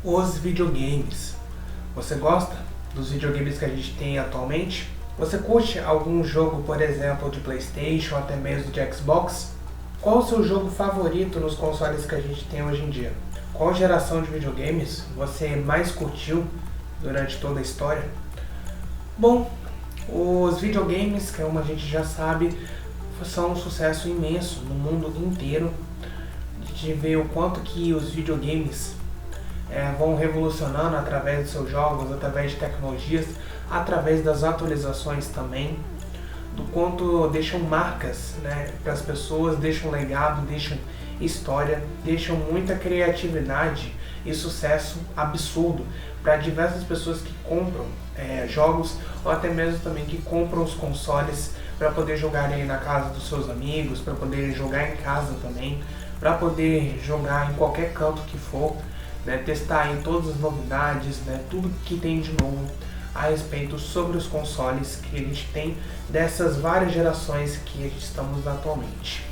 Os videogames. Você gosta dos videogames que a gente tem atualmente? Você curte algum jogo, por exemplo, de PlayStation ou até mesmo de Xbox? Qual o seu jogo favorito nos consoles que a gente tem hoje em dia? Qual geração de videogames você mais curtiu durante toda a história? Bom, os videogames, como a gente já sabe, são um sucesso imenso no mundo inteiro. A gente vê o quanto que os videogames vão revolucionando através dos seus jogos, através de tecnologias, através das atualizações também, do quanto deixam marcas, para as pessoas, deixam legado, deixam história, deixam muita criatividade e sucesso absurdo para diversas pessoas que compram jogos ou até mesmo também que compram os consoles para poder jogar aí na casa dos seus amigos, para poder jogar em casa também, para poder jogar em qualquer canto que for, testar aí todas as novidades, tudo que tem de novo a respeito sobre os consoles que a gente tem dessas várias gerações que a gente estamos atualmente,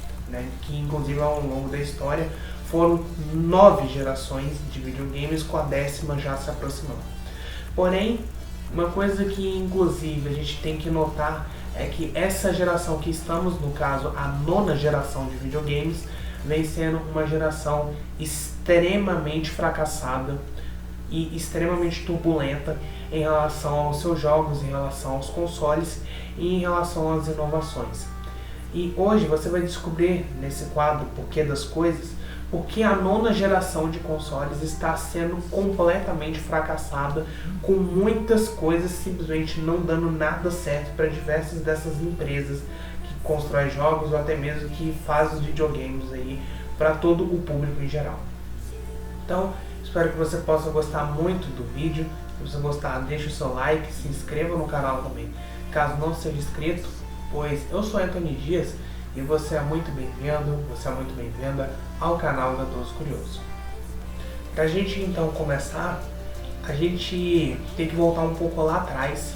que inclusive ao longo da história foram 9 gerações de videogames, com a 10ª já se aproximando. Porém, uma coisa que inclusive a gente tem que notar é que essa geração que estamos, no caso a 9ª geração de videogames, vem sendo uma geração extremamente fracassada e extremamente turbulenta em relação aos seus jogos, em relação aos consoles e em relação às inovações. E hoje você vai descobrir nesse quadro Porquê das Coisas, porque a 9ª geração de consoles está sendo completamente fracassada, com muitas coisas simplesmente não dando nada certo para diversas dessas empresas que constroem jogos ou até mesmo que fazem os videogames aí para todo o público em geral. Então, espero que você possa gostar muito do vídeo. Se você gostar, deixe o seu like, se inscreva no canal também, caso não seja inscrito, pois eu sou Antônio Dias e você é muito bem-vindo, você é muito bem-vinda ao canal Gatoso Curioso. Para a gente então começar, a gente tem que voltar um pouco lá atrás,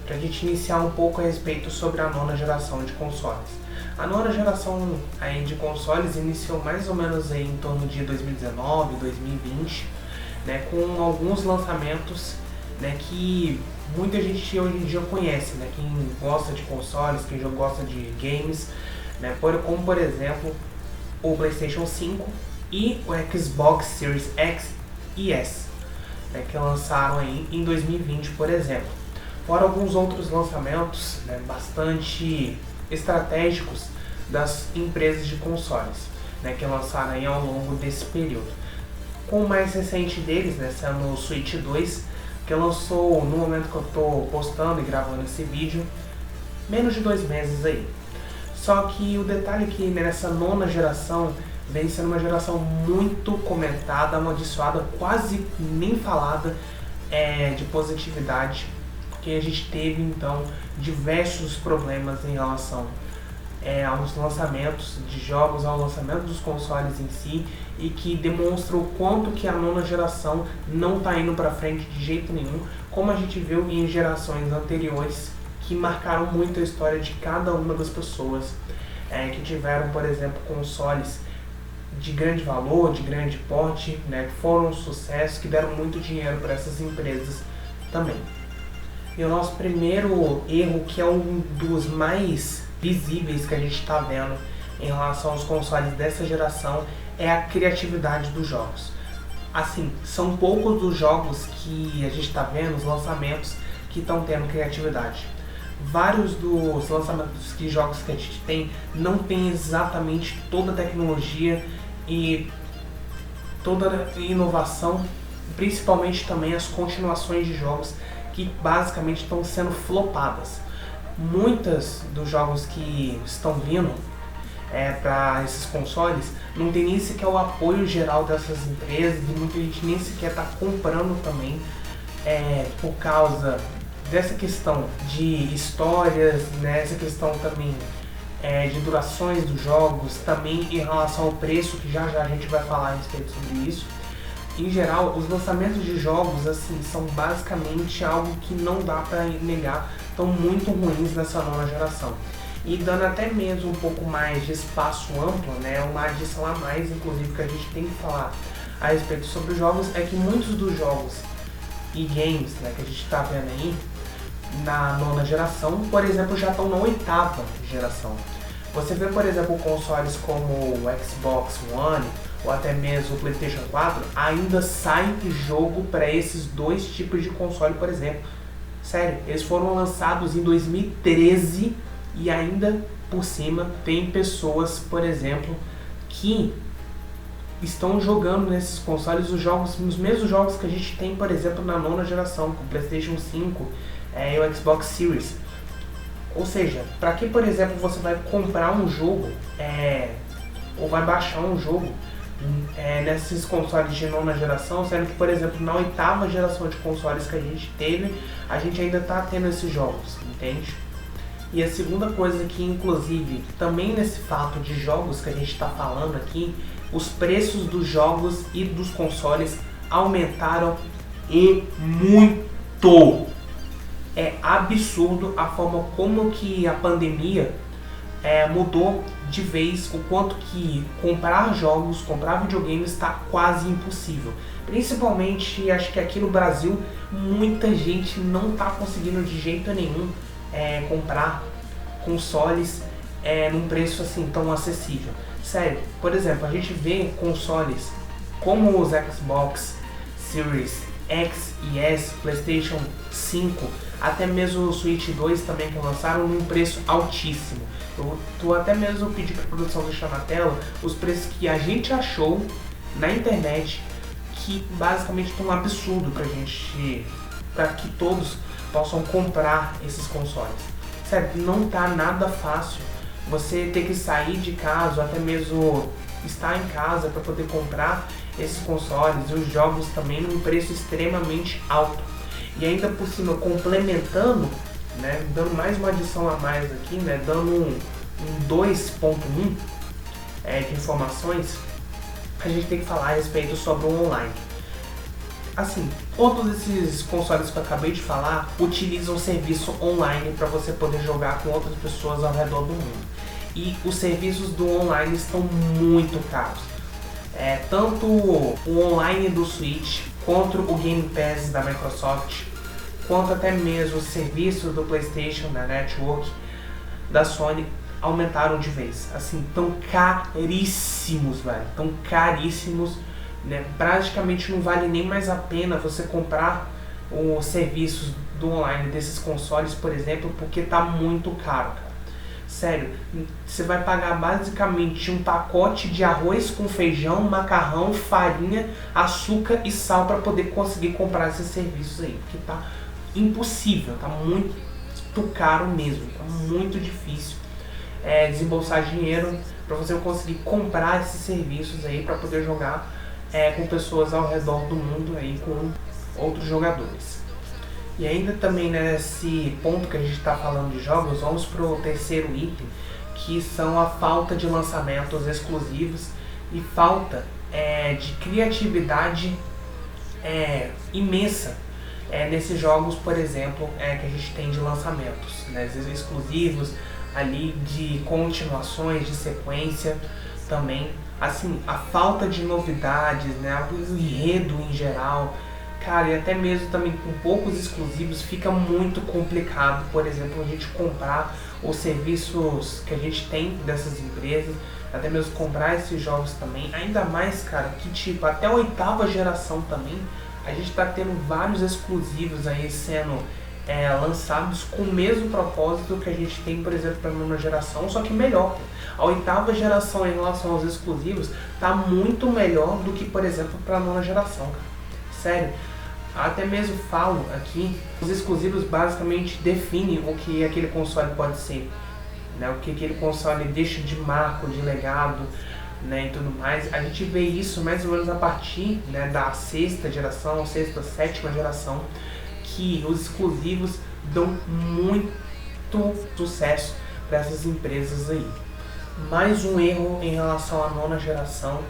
para a gente iniciar um pouco a respeito sobre a 9ª geração de consoles. A 9ª geração aí de consoles iniciou mais ou menos aí em torno de 2019, 2020, com alguns lançamentos que muita gente hoje em dia conhece, quem gosta de consoles, quem já gosta de games, como por exemplo o PlayStation 5 e o Xbox Series X e S, que lançaram aí em 2020, por exemplo. Fora alguns outros lançamentos bastante estratégicos das empresas de consoles, que lançaram aí ao longo desse período. Com o mais recente deles, sendo o Switch 2, que lançou no momento que eu estou postando e gravando esse vídeo, menos de 2 meses aí. Só que o detalhe é que nessa 9ª geração vem sendo uma geração muito comentada, amaldiçoada, quase nem falada de positividade, porque a gente teve então diversos problemas em relação aos lançamentos de jogos, ao lançamento dos consoles em si, e que demonstra o quanto que a 9ª geração não está indo para frente de jeito nenhum, como a gente viu em gerações anteriores que marcaram muito a história de cada uma das pessoas que tiveram, por exemplo, consoles de grande valor, de grande porte, que foram um sucesso, que deram muito dinheiro para essas empresas também. E o nosso primeiro erro, que é um dos mais visíveis que a gente está vendo em relação aos consoles dessa geração, é a criatividade dos jogos. Assim, são poucos os jogos que a gente está vendo, os lançamentos, que estão tendo criatividade. Vários dos lançamentos de jogos que a gente tem não tem exatamente toda a tecnologia e toda a inovação, principalmente também as continuações de jogos que basicamente estão sendo flopadas. Muitos dos jogos que estão vindo para esses consoles não tem nem sequer o apoio geral dessas empresas e muita gente nem sequer está comprando também por causa dessa questão de histórias, essa questão também de durações dos jogos, também em relação ao preço, que já a gente vai falar a respeito sobre isso. Em geral, os lançamentos de jogos assim são basicamente algo que não dá para negar, estão muito ruins nessa 9ª geração. E dando até mesmo um pouco mais de espaço amplo, uma adição a mais, inclusive, que a gente tem que falar a respeito sobre os jogos é que muitos dos jogos e games, né, que a gente está vendo aí na nona geração, por exemplo, já estão na oitava geração. Você vê, por exemplo, consoles como o Xbox One ou até mesmo o PlayStation 4, ainda sai jogo para esses dois tipos de console, por exemplo. Sério, eles foram lançados em 2013 e ainda por cima tem pessoas, por exemplo, que estão jogando nesses consoles os mesmos jogos que a gente tem, por exemplo, na nona geração, com o PlayStation 5 e o Xbox Series. Ou seja, para que, por exemplo, você vai comprar um jogo ou vai baixar um jogo nesses consoles de nona geração, sendo que, por exemplo, na oitava geração de consoles que a gente teve, a gente ainda está tendo esses jogos, entende? E a segunda coisa que, inclusive, também nesse fato de jogos que a gente está falando aqui, os preços dos jogos e dos consoles aumentaram e muito. É absurdo a forma como que a pandemia mudou de vez o quanto que comprar jogos, comprar videogames está quase impossível. Principalmente, acho que aqui no Brasil, muita gente não está conseguindo de jeito nenhum comprar consoles num preço assim tão acessível. Sério, por exemplo, a gente vê consoles como os Xbox Series X e S, PlayStation 5, até mesmo o Switch 2 também que lançaram num preço altíssimo. Eu tô até mesmo pedi para a produção deixar na tela os preços que a gente achou na internet, que basicamente estão um absurdo para que todos possam comprar esses consoles. Sério, não tá nada fácil você ter que sair de casa, ou até mesmo estar em casa para poder comprar esses consoles e os jogos também num preço extremamente alto. E ainda por cima, complementando, né, dando mais uma adição a mais aqui, né, dando um 2.1 de informações, a gente tem que falar a respeito sobre o online. Assim, todos esses consoles que eu acabei de falar utilizam serviço online para você poder jogar com outras pessoas ao redor do mundo. E os serviços do online estão muito caros. Tanto o online do Switch, quanto o Game Pass da Microsoft, quanto até mesmo os serviços do PlayStation, da Network, da Sony, aumentaram de vez. Assim, tão caríssimos, velho. Tão caríssimos, né? Praticamente não vale nem mais a pena você comprar os serviços do online desses consoles, por exemplo, porque tá muito caro, cara. Sério, você vai pagar basicamente um pacote de arroz com feijão, macarrão, farinha, açúcar e sal para poder conseguir comprar esses serviços aí, porque tá impossível, tá muito caro mesmo, tá muito difícil desembolsar dinheiro para você conseguir comprar esses serviços aí para poder jogar com pessoas ao redor do mundo aí, com outros jogadores. E ainda também nesse ponto que a gente está falando de jogos, vamos para o terceiro item, que são a falta de lançamentos exclusivos e falta de criatividade imensa nesses jogos, por exemplo, que a gente tem de lançamentos, né, exclusivos ali, de continuações, de sequência também. Assim, a falta de novidades, né, o enredo em geral, cara, e até mesmo também com poucos exclusivos fica muito complicado, por exemplo, a gente comprar os serviços que a gente tem dessas empresas, até mesmo comprar esses jogos também, ainda mais, cara, que tipo, até a oitava geração também, a gente tá tendo vários exclusivos aí sendo lançados com o mesmo propósito que a gente tem, por exemplo, para a nona geração, só que melhor. A oitava geração em relação aos exclusivos tá muito melhor do que, por exemplo, para a nona geração, cara. Sério. Até mesmo falo aqui, os exclusivos basicamente definem o que aquele console pode ser, né? O que aquele console deixa de marco, de legado, né, e tudo mais. A gente vê isso mais ou menos a partir, né, da sexta geração, sétima geração, que os exclusivos dão muito sucesso para essas empresas aí. Mais um erro em relação à nona geração,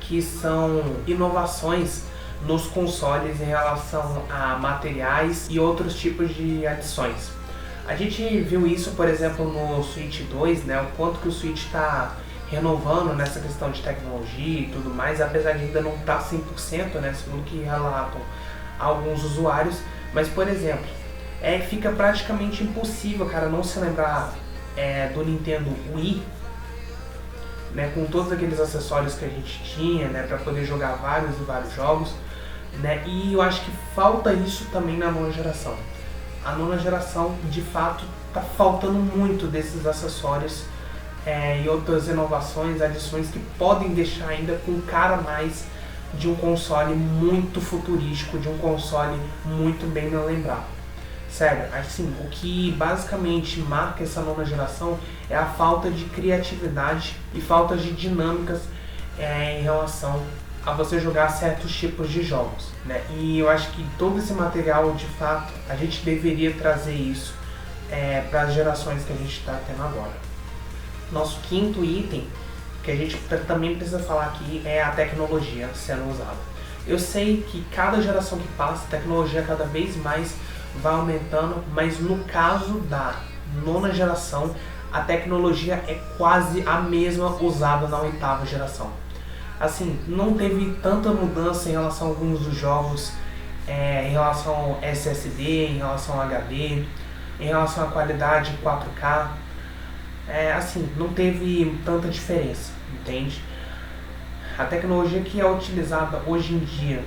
que são inovações nos consoles em relação a materiais e outros tipos de adições. A gente viu isso, por exemplo, no Switch 2, né, o quanto que o Switch está renovando nessa questão de tecnologia e tudo mais, apesar de ainda não estar 100%, né, segundo que relatam alguns usuários. Mas, por exemplo, fica praticamente impossível, cara, não se lembrar do Nintendo Wii, né, com todos aqueles acessórios que a gente tinha, né, para poder jogar vários e vários jogos, né, e eu acho que falta isso também na nona geração. A nona geração, de fato, está faltando muito desses acessórios e outras inovações, adições que podem deixar ainda com cara mais de um console muito futurístico, de um console muito bem lembrado. Sério, assim, o que basicamente marca essa nona geração é a falta de criatividade e falta de dinâmicas em relação a você jogar certos tipos de jogos, né? E eu acho que todo esse material, de fato, a gente deveria trazer isso para as gerações que a gente está tendo agora. Nosso quinto item, que a gente também precisa falar aqui, é a tecnologia sendo usada. Eu sei que cada geração que passa, a tecnologia cada vez mais vai aumentando, mas no caso da nona geração, a tecnologia é quase a mesma usada na oitava geração. Assim, não teve tanta mudança em relação a alguns dos jogos, em relação ao SSD, em relação ao HD, em relação à qualidade 4K. Assim, não teve tanta diferença, entende? A tecnologia que é utilizada hoje em dia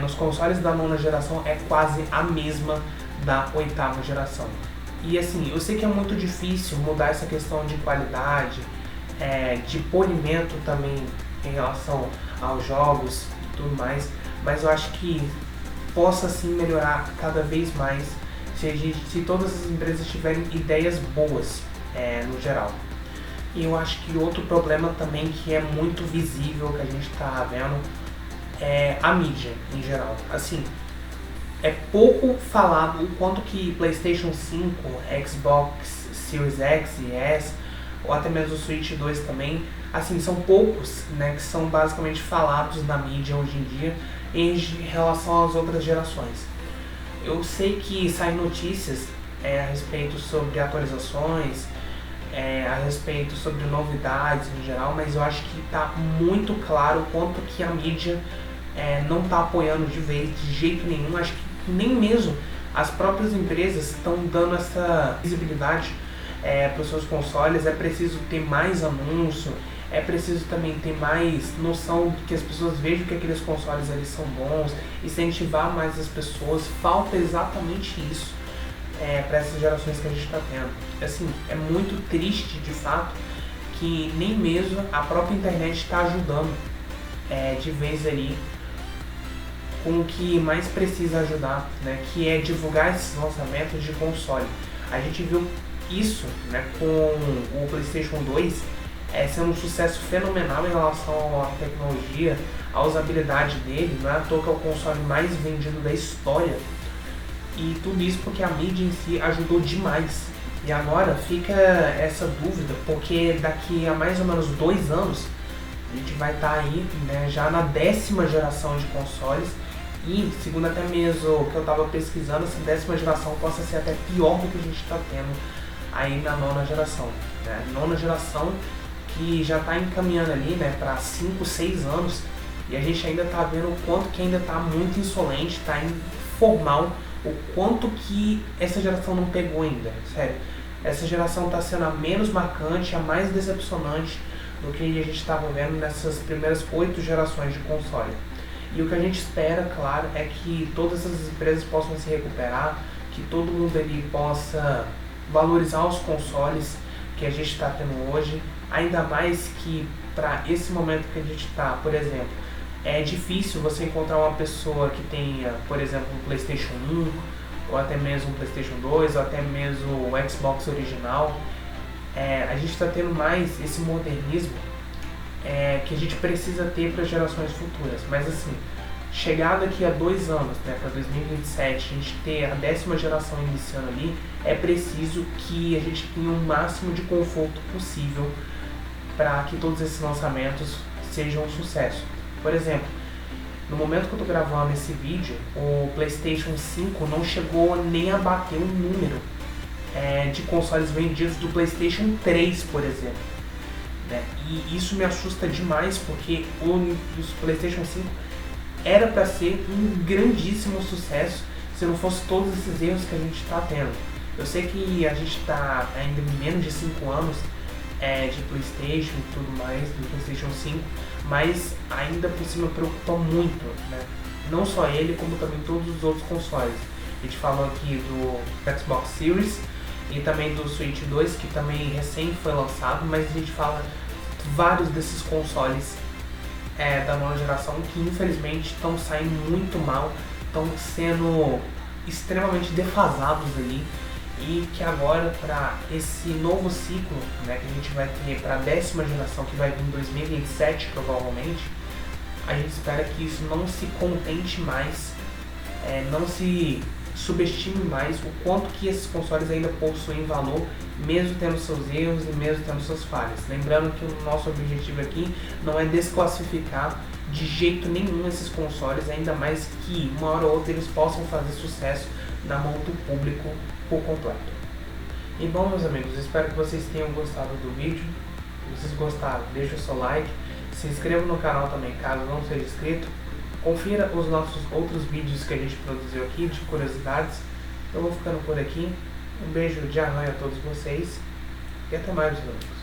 nos consoles da nona geração é quase a mesma da oitava geração. E assim, eu sei que é muito difícil mudar essa questão de qualidade, de polimento também em relação aos jogos e tudo mais, mas eu acho que possa sim melhorar cada vez mais se todas as empresas tiverem ideias boas no geral. E eu acho que outro problema também que é muito visível, que a gente está vendo, é a mídia em geral. Assim, é pouco falado o quanto que PlayStation 5, Xbox Series X e S, ou até mesmo o Switch 2 também, assim, são poucos, né, que são basicamente falados na mídia hoje em dia em relação às outras gerações. Eu sei que saem notícias a respeito sobre atualizações, a respeito sobre novidades em geral, mas eu acho que está muito claro o quanto que a mídia não está apoiando de vez, de jeito nenhum. Acho que nem mesmo as próprias empresas estão dando essa visibilidade para os seus consoles. É preciso ter mais anúncio, é preciso também ter mais noção de que as pessoas vejam que aqueles consoles ali são bons, incentivar mais as pessoas. Falta exatamente isso para essas gerações que a gente está tendo. Assim, é muito triste de fato que nem mesmo a própria internet está ajudando de vez ali com o que mais precisa ajudar, né, que é divulgar esses lançamentos de console. A gente viu isso, né, com o PlayStation 2 sendo um sucesso fenomenal em relação à tecnologia, à usabilidade dele. Não é à toa que é o console mais vendido da história. E tudo isso porque a mídia em si ajudou demais. E agora fica essa dúvida, porque daqui a mais ou menos 2 anos a gente vai estar aí, né, já na 10ª geração de consoles. E segundo até mesmo o que eu estava pesquisando, essa 10ª geração possa ser até pior do que a gente está tendo aí na 9ª geração. Né? 9ª geração que já está encaminhando ali, né, para 5, 6 anos, e a gente ainda está vendo o quanto que ainda está muito insolente, está informal, o quanto que essa geração não pegou ainda. Sério, essa geração está sendo a menos marcante, a mais decepcionante do que a gente estava vendo nessas primeiras 8 gerações de console. E o que a gente espera, claro, é que todas essas empresas possam se recuperar, que todo mundo ali possa valorizar os consoles que a gente está tendo hoje, ainda mais que para esse momento que a gente está, por exemplo, é difícil você encontrar uma pessoa que tenha, por exemplo, um PlayStation 1, ou até mesmo um PlayStation 2, ou até mesmo o Xbox original. A gente está tendo mais esse modernismo que a gente precisa ter para gerações futuras. Mas assim, chegar daqui a 2 anos, né, para 2027, a gente ter a 10ª geração iniciando ali, é preciso que a gente tenha o máximo de conforto possível para que todos esses lançamentos sejam um sucesso. Por exemplo, no momento que eu estou gravando esse vídeo, o PlayStation 5 não chegou nem a bater o número de consoles vendidos do PlayStation 3, por exemplo. né? E isso me assusta demais, porque o PlayStation 5 era para ser um grandíssimo sucesso se não fosse todos esses erros que a gente está tendo. Eu sei que a gente está ainda em menos de 5 anos de PlayStation e tudo mais, do PlayStation 5, mas ainda por cima preocupa muito, né? Não só ele, como também todos os outros consoles. A gente falou aqui do Xbox Series e também do Switch 2, que também recém foi lançado, mas a gente fala vários desses consoles da nova geração que infelizmente estão saindo muito mal, estão sendo extremamente defasados ali, e que agora, para esse novo ciclo, né, que a gente vai ter para a 10ª geração, que vai vir em 2027 provavelmente, a gente espera que isso não se contente mais, não se subestime mais o quanto que esses consoles ainda possuem valor, mesmo tendo seus erros e mesmo tendo suas falhas. Lembrando que o nosso objetivo aqui não é desclassificar de jeito nenhum esses consoles, ainda mais que uma hora ou outra eles possam fazer sucesso na mão do público por completo. E bom, meus amigos, espero que vocês tenham gostado do vídeo. Se vocês gostaram, deixa o seu like, se inscreva no canal também caso não seja inscrito. Confira os nossos outros vídeos que a gente produziu aqui de curiosidades. Eu vou ficando por aqui. Um beijo de arranha a todos vocês e até mais, meus amigos.